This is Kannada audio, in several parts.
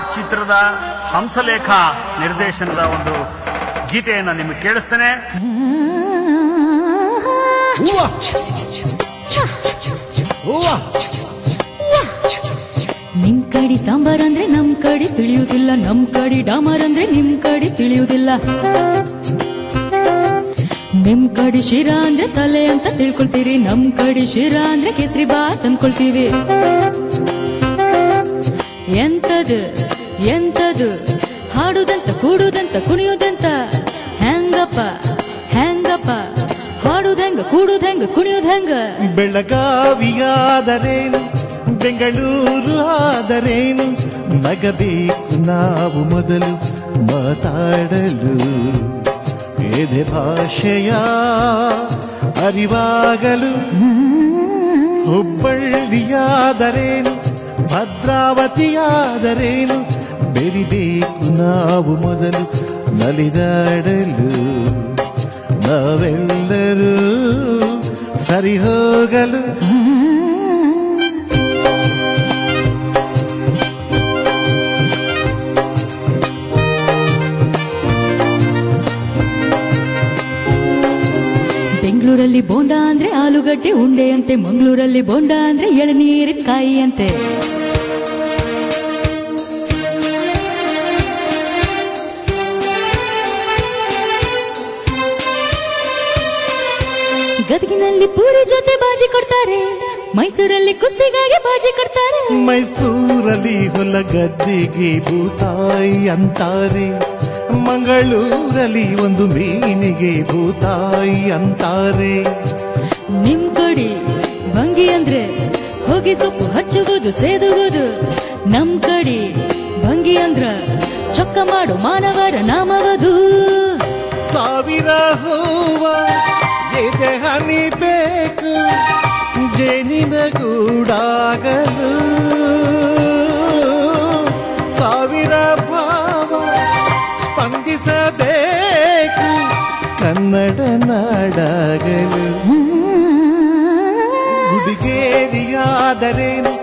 ಆರ್ಟ್ ಚಿತ್ರದ ಹಂಸಲೇಖ ನಿರ್ದೇಶನದ ಒಂದು ಗೀತೆಯನ್ನು ನಿಮಗೆ ಕೇಳಿಸ್ತೇನೆ. ನಿಮ್ ಕಡೆ ಸಾಂಬಾರ್ ಅಂದ್ರೆ ನಮ್ ಕಡೆ ತಿಳಿಯುವುದಿಲ್ಲ, ನಮ್ ಕಡೆ ಡಾಮರ್ ಅಂದ್ರೆ ನಿಮ್ ಕಡೆ ತಿಳಿಯುವುದಿಲ್ಲ. ನಿಮ್ ಕಡೆ ಶಿರಾ ಅಂದ್ರೆ ತಲೆ ಅಂತ ತಿಳ್ಕೊಳ್ತೀರಿ, ನಮ್ ಕಡೆ ಶಿರಾ ಅಂದ್ರೆ ಕೇಸರಿ ಬಾತ್ ಅನ್ಕೊಳ್ತೀವಿ. ಎಂತದು ಎಂತದು ಹಾಡುದಂತ ಕೂಡುದಂತ ಕುಣಿಯುದಂತ, ಹೆಂಗಪ್ಪ ಹೆಂಗಪ್ಪ ಹಾಡುದಂಗ ಕೂಡುದಂಗ ಕುಣಿಯುದಂಗ. ಬೆಳಗಾವಿಯಾದರೇನು ಬೆಂಗಳೂರು ಆದರೇನು, ನಗಬೇಕು ನಾವು ಮೊದಲು ಮಾತಾಡಲು. ಎದೆ ಭಾಷೆಯ ಅರಿವಾಗಲು. ಹುಬ್ಬಳ್ಳಿಯಾದರೇನು ಭದ್ರಾವತಿಯಾದರೇನು, ಬೆರಿಬೇಕು ನಾವು ಮೊದಲು ನಲಿದಾಡಲು. ನಾವೆಲ್ಲರೂ ಸರಿ ಹೋಗಲು. ಬೆಂಗಳೂರಲ್ಲಿ ಬೋಂಡ ಅಂದ್ರೆ ಆಲೂಗಡ್ಡೆ ಉಂಡೆ ಅಂತೆ, ಮಂಗಳೂರಲ್ಲಿ ಬೋಂಡ ಅಂದ್ರೆ ಎಳನೀರಿನ ಕಾಯಿ ಅಂತೆ. ಗದಗಿನಲ್ಲಿ ಪೂರಿ ಜೊತೆ ಬಾಜಿ ಕೊಡ್ತಾರೆ, ಮೈಸೂರಲ್ಲಿ ಕುಸ್ತಿಗಾಗಿ ಬಾಜಿ ಕೊಡ್ತಾರೆ. ಮೈಸೂರಲ್ಲಿ ಹೊಲ ಗದ್ದೆಗೆ ಭೂತಾಯಿ ಅಂತಾರೆ, ಮಂಗಳೂರಲ್ಲಿ ಒಂದು ಮೀನಿಗೆ ಭೂತಾಯಿ ಅಂತಾರೆ. ನಿಮ್ ಕಡೆ ಭಂಗಿ ಅಂದ್ರೆ ಹೋಗಿ ಸೊಪ್ಪು ಹಚ್ಚುವುದು ಸೇದುವುದು, ನಮ್ ಕಡೆ ಭಂಗಿ ಅಂದ್ರ ಚೊಕ್ಕ ಮಾಡು ಮಾನವರ ನಾಮವದು. ಸಾವಿರ ಹೂವ ಎದೆ ಹನಿ ಬೇಕು ಜೇನಿನ ಗೂಡಾಗಲು. ಸಾವಿರ ಭಾವ ಸ್ಪಂದಿಸಬೇಕು ಕನ್ನಡ ನಾಡಾಗಲು. ಗುಡಿಗೇರಿಯಾದರೇನು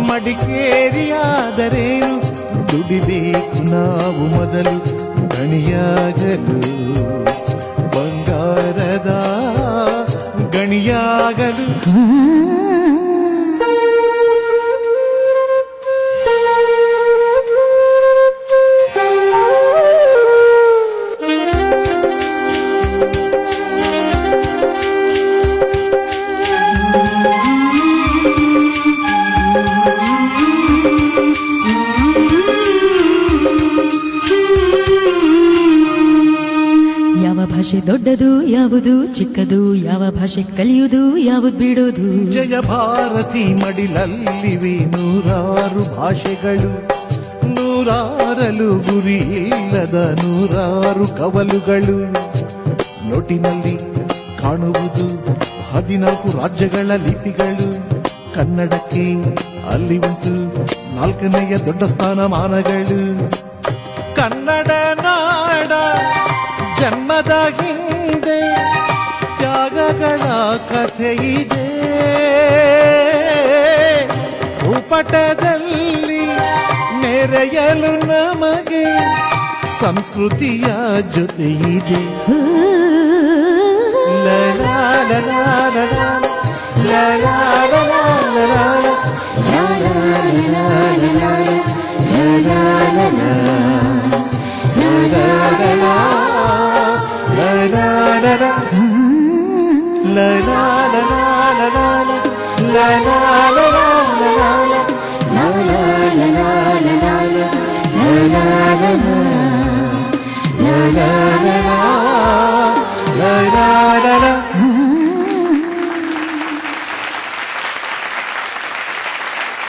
ಮಡಿಕೇರಿಯಾದರೇನು, ದುಡಿಬೇಕು ನಾವು ಮೊದಲು ಗಣಿಯಾಗಲು. ಬಂಗಾರದ ಗಣಿಯಾಗಲು. ಯಾವ ಭಾಷೆ ದೊಡ್ಡದು ಯಾವುದು ಚಿಕ್ಕದು, ಯಾವ ಭಾಷೆ ಕಲಿಯುವುದು ಯಾವುದು ಬಿಡೋದು. ಜಯ ಭಾರತಿ ಮಡಿಲಲ್ಲಿವೆ ನೂರಾರು ಭಾಷೆಗಳು, ನೂರಾರಲು ಗುರಿ ಇಲ್ಲದ ನೂರಾರು ಕವಲುಗಳು. ನೋಟಿನಲ್ಲಿ ಕಾಣುವುದು 14 ರಾಜ್ಯಗಳ ಲಿಪಿಗಳು, ಕನ್ನಡಕ್ಕೆ ಅಲ್ಲಿ ಉಂಟು 4ನೆಯ ದೊಡ್ಡ ಸ್ಥಾನಮಾನಗಳು. ಕನ್ನಡ ನಾಡ ಜನ್ಮದ ಹಿಂದೆ ತ್ಯಾಗಗಳ ಕಥೆಯಿದೆ, ಭೂಪಟದಲ್ಲಿ ಮೆರೆಯಲು ನಮಗೆ ಸಂಸ್ಕೃತಿಯ ಜೊತೆಯಿದೆ. la la la